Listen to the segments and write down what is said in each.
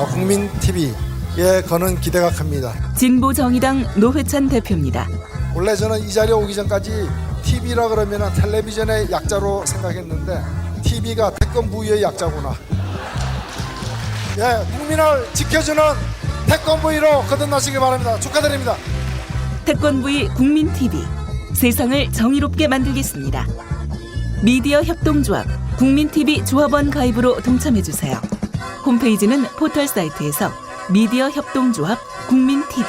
국민 TV에 거는 기대가 큽니다. 진보정의당 노회찬 대표입니다. 원래 저는 이 자리에 오기 전까지 TV라 그러면 텔레비전의 약자로 생각했는데 TV가 태권부의 약자구나. 예, 국민을 지켜주는 태권부의로 거듭나시기 바랍니다. 축하드립니다. 태권부의 국민TV, 세상을 정의롭게 만들겠습니다. 미디어 협동조합 국민TV 조합원 가입으로 동참해주세요. 홈페이지는 포털 사이트에서 미디어 협동조합 국민TV.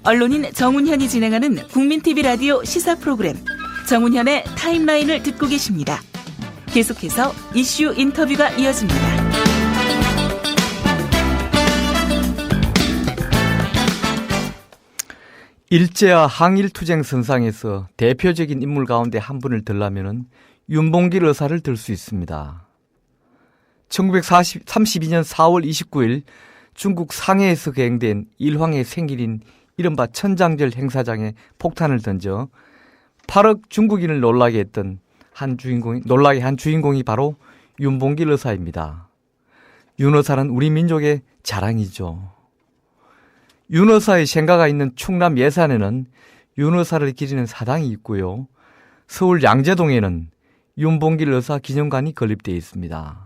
언론인 정운현이 진행하는 국민TV 라디오 시사 프로그램 정운현의 타임라인을 듣고 계십니다. 계속해서 이슈 인터뷰가 이어집니다. 일제와 항일투쟁 선상에서 대표적인 인물 가운데 한 분을 들라면 윤봉길 의사를 들 수 있습니다. 1932년 4월 29일 중국 상해에서 개행된 일황의 생일인 이른바 천장절 행사장에 폭탄을 던져 8억 중국인을 놀라게 했던 한 주인공이 바로 윤봉길 의사입니다. 윤 의사는 우리 민족의 자랑이죠. 윤 의사의 생가가 있는 충남 예산에는 윤 의사를 기리는 사당이 있고요. 서울 양재동에는 윤봉길 의사 기념관이 건립되어 있습니다.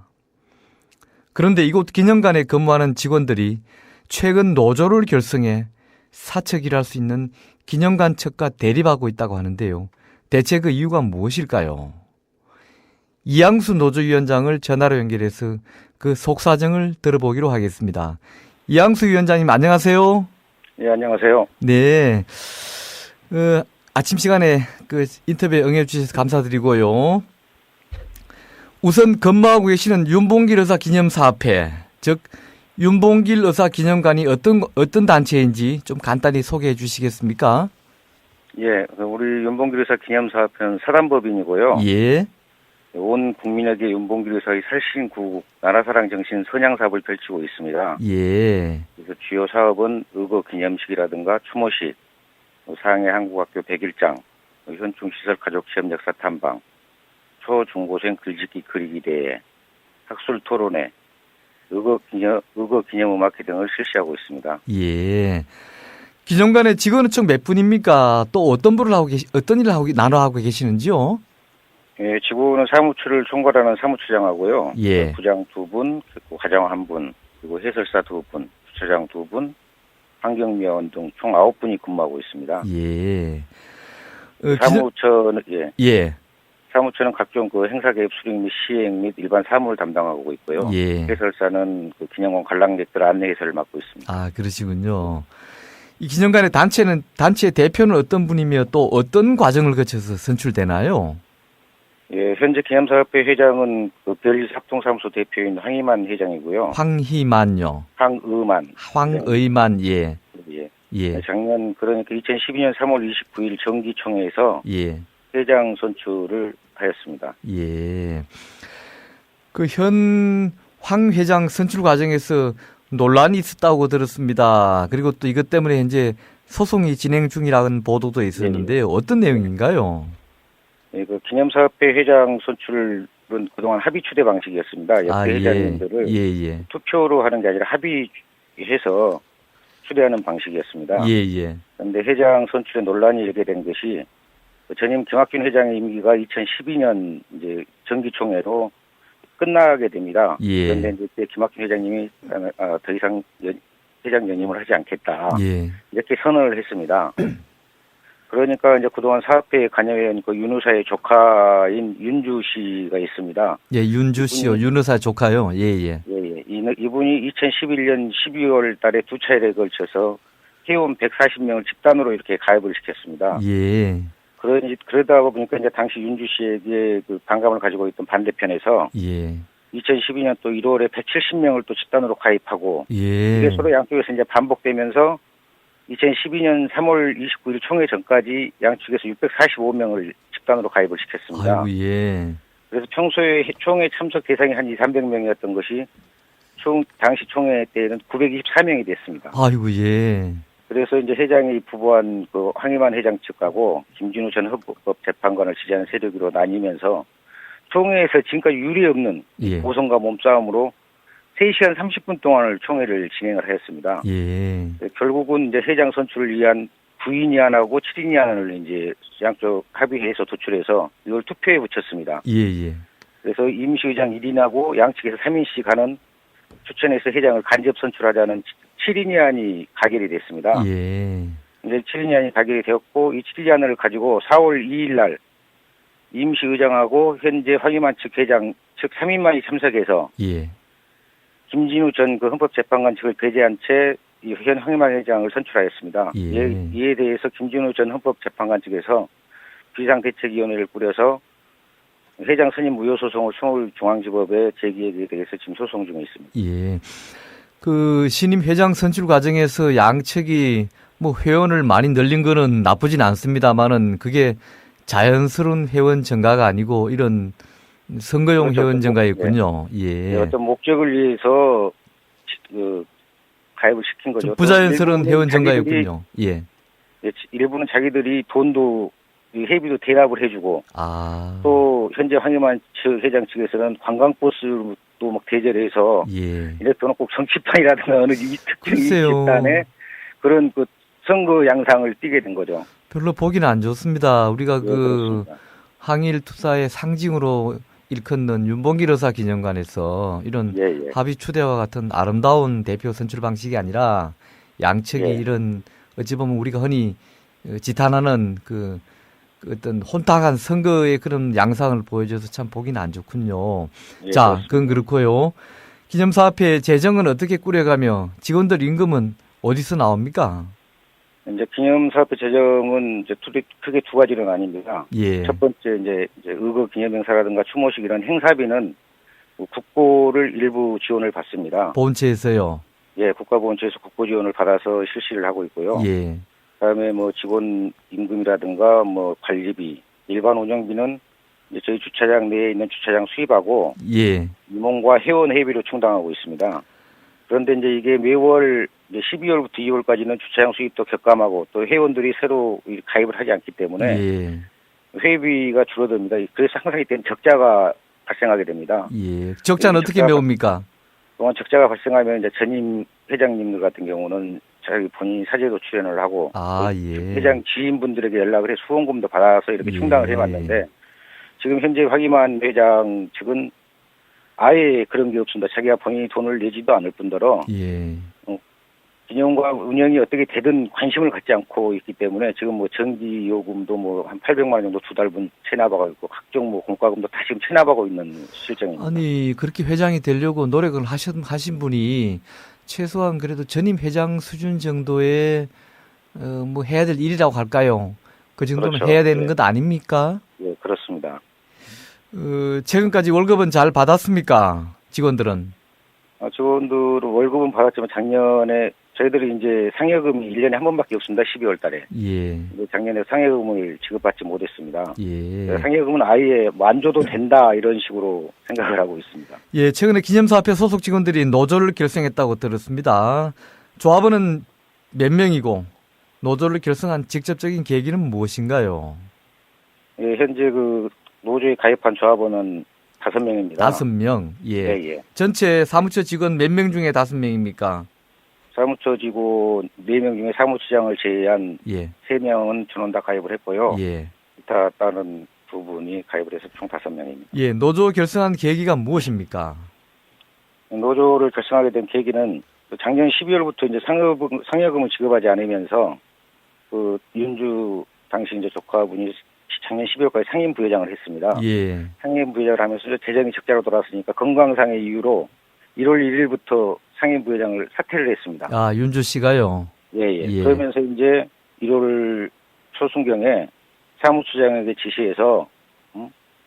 그런데 이곳 기념관에 근무하는 직원들이 최근 노조를 결성해 사측 일할 수 있는 기념관 측과 대립하고 있다고 하는데요. 대체 그 이유가 무엇일까요? 이양수 노조위원장을 전화로 연결해서 그 속사정을 들어보기로 하겠습니다. 이양수 위원장님 안녕하세요. 네, 안녕하세요. 네, 아침 시간에 그 인터뷰에 응해주셔서 감사드리고요. 우선 근무하고 계시는 윤봉길 의사 기념사업회, 즉 윤봉길 의사 기념관이 어떤 단체인지 좀 간단히 소개해 주시겠습니까? 예, 우리 윤봉길 의사 기념사업회는 사단법인이고요. 예. 온 국민에게 윤봉길 의사의 살신구국, 나라사랑 정신 선양 사업을 펼치고 있습니다. 예. 그래서 주요 사업은 의거 기념식이라든가 추모식, 상해 한국학교 100일장, 현충 시설 가족 시험 역사 탐방, 초 중고생 글짓기 그리기 대회, 학술 토론회, 의거 기념 음악회 등을 실시하고 있습니다. 예. 기념관에 직원은 총 몇 분입니까? 또 어떤 일을 하고 계시는지요? 예, 지구는 사무처를 총괄하는 사무처장하고요. 예. 부장 2분, 그리고 과장 1분, 그리고 해설사 2분, 주차장 2분, 환경미화원 등 총 9분이 근무하고 있습니다. 예. 사무처는 예. 사무처는 각종 그 행사 개입 수령 및 시행 및 일반 사무를 담당하고 있고요. 예. 해설사는 그 기념관 관람객들 안내 해설을 맡고 있습니다. 아, 그러시군요. 이 기념관의 단체의 대표는 어떤 분이며 또 어떤 과정을 거쳐서 선출되나요? 예, 현재 기념사업회 회장은 그 별리스 합동사무소 대표인 황희만 회장이고요. 황희만요. 황의만, 예. 예. 작년 그러니까 2012년 3월 29일 정기총회에서 예. 회장 선출을 하였습니다. 예. 그 황 회장 선출 과정에서 논란이 있었다고 들었습니다. 그리고 또 이것 때문에 현재 소송이 진행 중이라는 보도도 있었는데요. 어떤 내용인가요? 예, 그 기념사업회 회장 선출은 그동안 합의 추대 방식이었습니다. 옆에 회장님들을 투표로 하는 게 아니라 합의해서 추대하는 방식이었습니다. 그런데 회장 선출에 논란이 일게 된 것이 전임 김학균 회장의 임기가 2012년 이제 정기총회로 끝나게 됩니다. 그런데 이제 김학균 회장님이 더 이상 회장 연임을 하지 않겠다. 이렇게 선언을 했습니다. 그러니까 이제 그동안 사업회에 관여한 그 윤 의사의 조카인 윤주 씨가 있습니다. 예, 윤주 씨요. 윤 의사 조카요. 예. 이분이 2011년 12월 달에 두 차례에 걸쳐서 회원 140명을 집단으로 이렇게 가입을 시켰습니다. 예. 그러다 보니까 이제 당시 윤주 씨에게 그 반감을 가지고 있던 반대편에서 2012년 또 1월에 170명을 또 집단으로 가입하고 이게 서로 양쪽에서 이제 반복되면서 2012년 3월 29일 총회 전까지 양측에서 645명을 집단으로 가입을 시켰습니다. 아이고, 예. 그래서 평소에 총회 참석 대상이 한 200~300명이었던 것이 당시 총회 때는 924명이 됐습니다. 아이고, 예. 그래서 이제 회장이 부부한 그 황희만 회장 측하고 김진우 전 헌법재판관을 지지하는 세력으로 나뉘면서 총회에서 지금까지 유례 없는 예. 고성과 몸싸움으로 3시간 30분 동안을 총회를 진행을 하였습니다. 예. 결국은 이제 회장 선출을 위한 9인이안하고 7인이안을 이제 양쪽 합의해서 도출해서 이걸 투표에 붙였습니다. 예. 그래서 임시의장 1인하고 양측에서 3인씩 하는 추천해서 회장을 간접 선출하자는 7인이안이 가결이 됐습니다. 예. 이제 7인이안이 가결이 되었고 이 7인이안을 가지고 4월 2일 날 임시의장하고 현재 황희만 측 회장 측 3인만이 참석해서 예. 김진우 전 그 헌법재판관 측을 배제한 채 현 황희만 회장을 선출하였습니다. 예. 이에 대해서 김진우 전 헌법재판관 측에서 비상대책위원회를 꾸려서 회장 선임 무효 소송을 서울중앙지법에 제기하게 돼서 지금 소송 중에 있습니다. 예. 그 신임 회장 선출 과정에서 양측이 뭐 회원을 많이 늘린 거는 나쁘진 않습니다만은 그게 자연스러운 회원 증가가 아니고 이런 선거용 그렇죠. 회원 증가였군요. 예. 어떤 목적을 위해서 그 가입을 시킨 거죠. 부자연스러운 회원 증가였군요. 예. 일부는 자기들이 돈도 회비도 대납을 해주고 또 현재 황희만 회장 측에서는 관광버스도 막 대절을 해서 예. 이랬더니 꼭 정치판이라든가 어느 특정 집단에 그런 그 선거 양상을 띠게 된 거죠. 별로 보기는 안 좋습니다. 우리가 네, 그 그렇습니다. 항일 투사의 상징으로 일컫는 윤봉길 의사 기념관에서 이런 합의 추대와 같은 아름다운 대표 선출 방식이 아니라 양측이 이런 어찌 보면 우리가 흔히 지탄하는 그 어떤 혼탁한 선거의 그런 양상을 보여줘서 참 보기는 안 좋군요. 자, 그렇습니다. 그건 그렇고요. 기념사업회 재정은 어떻게 꾸려가며 직원들 임금은 어디서 나옵니까? 이제 기념사업회 재정은 이제 크게 두 가지로 나뉩니다. 예. 첫 번째 이제 의거 기념행사라든가 추모식 이런 행사비는 국고를 일부 지원을 받습니다. 보훈처에서요. 예, 국가보훈처에서 국고 지원을 받아서 실시를 하고 있고요. 예. 그다음에 뭐 직원 임금이라든가 뭐 관리비, 일반 운영비는 이제 저희 주차장 내에 있는 주차장 수입하고 예. 임원과 회원 회비로 충당하고 있습니다. 그런데 이제 이게 매월 이제 12월부터 2월까지는 주차장 수입도 격감하고 또 회원들이 새로 가입을 하지 않기 때문에 회비가 줄어듭니다. 그래서 항상 이때는 적자가 발생하게 됩니다. 예. 적자는 어떻게 메웁니까? 동안 적자가 발생하면 이제 전임 회장님들 같은 경우는 자기 본인이 사제도 출연을 하고 회장 지인분들에게 연락을 해 후원금도 받아서 이렇게 충당을 해왔는데 지금 현재 황희만 회장 측은 아예 그런 게 없습니다. 자기가 본인이 돈을 내지도 않을 뿐더러 기념과 운영이 어떻게 되든 관심을 갖지 않고 있기 때문에 지금 뭐 전기 요금도 뭐 한 800만 원 정도 두 달분 체납하고 있고 각종 뭐 공과금도 다 지금 체납하고 있는 실정입니다. 아니 그렇게 회장이 되려고 노력을 하신 분이 최소한 그래도 전임 회장 수준 정도의 뭐 해야 될 일이라고 할까요? 그 정도는 그렇죠. 해야 되는 것 아닙니까? 예, 그렇습니다. 최근까지 월급은 잘 받았습니까? 직원들은? 직원들은 월급은 받았지만 작년에 저희들이 이제 상여금이 1년에 한 번밖에 없습니다. 12월 달에. 예. 작년에 상여금을 지급받지 못했습니다. 예. 상여금은 아예 안 줘도 된다 이런 식으로 생각을 하고 있습니다. 예, 최근에 기념사업회 소속 직원들이 노조를 결성했다고 들었습니다. 조합원은 몇 명이고 노조를 결성한 직접적인 계기는 무엇인가요? 예, 현재 그 노조에 가입한 조합원은 5명입니다. 5명. 예. 전체 사무처 직원 몇 명 중에 5명입니까? 사무처 직원 4명 중에 사무처장을 제외한 3명은 전원 다 가입을 했고요. 기타 다른 두 분이 가입을 해서 총 5명입니다. 예, 노조 결성한 계기가 무엇입니까? 노조를 결성하게 된 계기는 작년 12월부터 이제 상여금을 지급하지 않으면서 그 윤주 당시 이제 조카분이 작년 12월까지 상임 부회장을 했습니다. 상임 부회장을 하면서 재정이 적자로 돌아왔으니까 건강상의 이유로 1월 1일부터 상임 부회장을 사퇴를 했습니다. 아, 윤주 씨가요? 그러면서 이제 1월 초순경에 사무처장에게 지시해서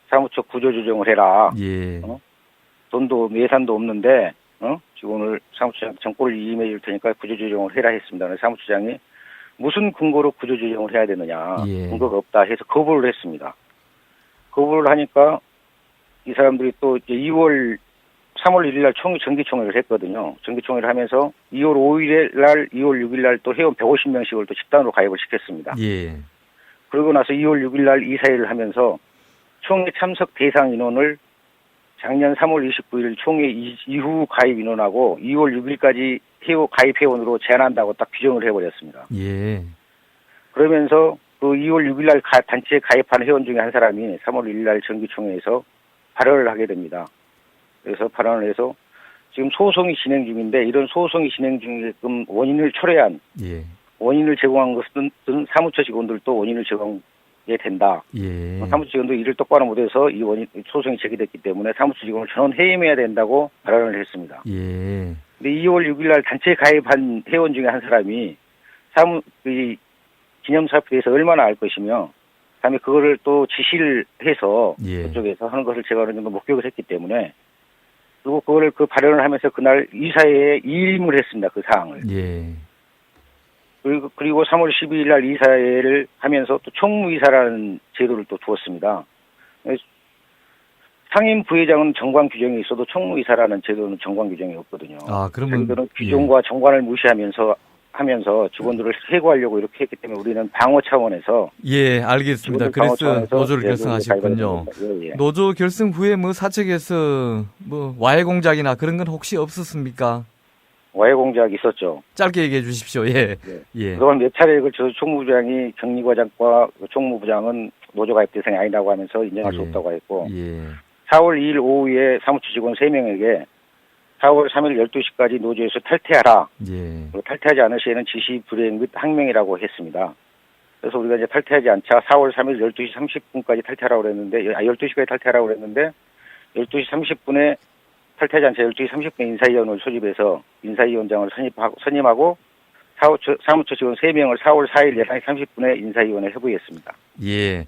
사무처 구조조정을 해라. 돈도 예산도 없는데 직원을 사무처장 정보를 이임해 줄 테니까 구조조정을 해라 했습니다. 사무처장이 무슨 근거로 구조조정을 해야 되느냐. 근거가 없다 해서 거부를 했습니다. 거부를 하니까 이 사람들이 또 2월 3월 1일 날 정기총회를 했거든요. 정기총회를 하면서 2월 5일 날, 2월 6일 날 또 회원 150명씩을 또 집단으로 가입을 시켰습니다. 예. 그러고 나서 2월 6일 날 이사회를 하면서 총회 참석 대상 인원을 작년 3월 29일 총회 이후 가입 인원하고 2월 6일까지 가입 회원으로 제한한다고 딱 규정을 해버렸습니다. 예. 그러면서 그 2월 6일 날 단체에 가입한 회원 중에 한 사람이 3월 1일 날 정기총회에서 발언을 하게 됩니다. 그래서 발언을 해서 지금 소송이 진행 중인데 이런 소송이 진행 중이게끔 원인을 초래한 예. 원인을 제공한 것은 사무처 직원들도 원인을 제공해 된다. 예. 사무처 직원도 일을 똑바로 못해서 이 소송이 제기됐기 때문에 사무처 직원을 전원 해임해야 된다고 발언을 했습니다. 예. 근데 2월 6일 날 단체에 가입한 회원 중에 한 사람이 이 기념사업에 대해서 얼마나 알 것이며 다음에 그거를 또 지시를 해서 예. 그쪽에서 하는 것을 제가 어느 정도 목격을 했기 때문에 그리고 그거를 그 발언을 하면서 그날 이사회에 이임을 했습니다. 그 사항을. 예. 그리고 3월 12일 날 이사회를 하면서 또 총무이사라는 제도를 또 두었습니다. 상임 부회장은 정관 규정이 있어도 총무이사라는 제도는 정관 규정이 없거든요. 아, 그러면 저희들은 규정과 정관을 무시하면서 직원들을 해고하려고 이렇게 했기 때문에 우리는 방어 차원에서 예, 알겠습니다. 그래서 노조를 결성하셨군요. 예. 노조 결성 후에 뭐 사측에서 뭐 와해 공작이나 그런 건 혹시 없었습니까? 와해 공작 있었죠. 짧게 얘기해 주십시오. 예. 예. 예. 그동안 몇 차례 저 총무부장이 경리과장과 총무부장은 노조 가입 대상이 아니라고 하면서 인정할 수 없다고 했고 예. 4월 2일 오후에 사무처 직원 3명에게 4월 3일 12시까지 노조에서 탈퇴하라. 예. 그리고 탈퇴하지 않을 시에는 지시 불이행 및 항명이라고 했습니다. 그래서 우리가 이제 탈퇴하지 않자 4월 3일 12시 30분까지 탈퇴하라고 그랬는데 12시까지 탈퇴하라고 그랬는데 12시 30분에 탈퇴하지 않자 12시 30분에 인사위원을 소집해서 인사위원장을 선임하고 사무처 직원 3명을 4월 4일 11시 30분에 인사위원회 회부했습니다. 예.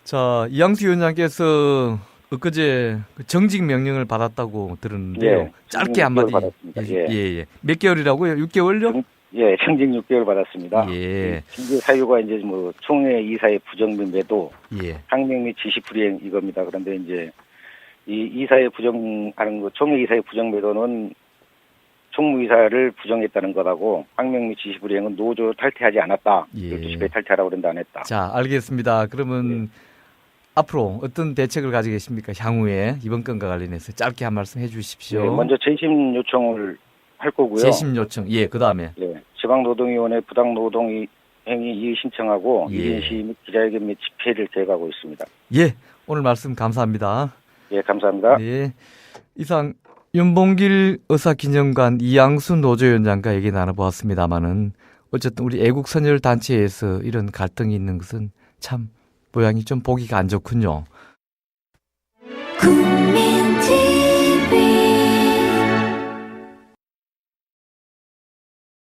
자, 이양수 위원장께서 엊그제 정직 명령을 받았다고 들었는데요. 예, 짧게 한마디. 예. 몇 개월이라고요? 6개월요? 예, 정직 6개월 받았습니다. 예. 징계 사유가 이제 뭐 총회 이사의 부정 및 매도, 예. 항명 및 지시 불이행 이겁니다. 그런데 이제 이 이사의 부정하는 거, 총회 이사의 부정 매도는 총무이사를 부정했다는 거라고 항명 및 지시 불이행은 노조 탈퇴하지 않았다. 예. 12시까지 탈퇴하라고 그랬는데 안 했다. 자, 알겠습니다. 그러면 앞으로 어떤 대책을 가지고 계십니까? 향후에 이번 건과 관련해서 짧게 한 말씀 해 주십시오. 네, 먼저 재심 요청을 할 거고요. 재심 요청. 예, 그다음에 네, 지방노동위원회 부당노동 행위 이의 신청하고 예. 이행 시위 및 기자회견 및 집회를 계획하고 있습니다. 예, 오늘 말씀 감사합니다. 예, 감사합니다. 네, 이상 윤봉길 의사기념관 이양수 노조위원장과 얘기 나눠보았습니다마는 어쨌든 우리 애국선열 단체에서 이런 갈등이 있는 것은 참 모양이 좀 보기가 안 좋군요.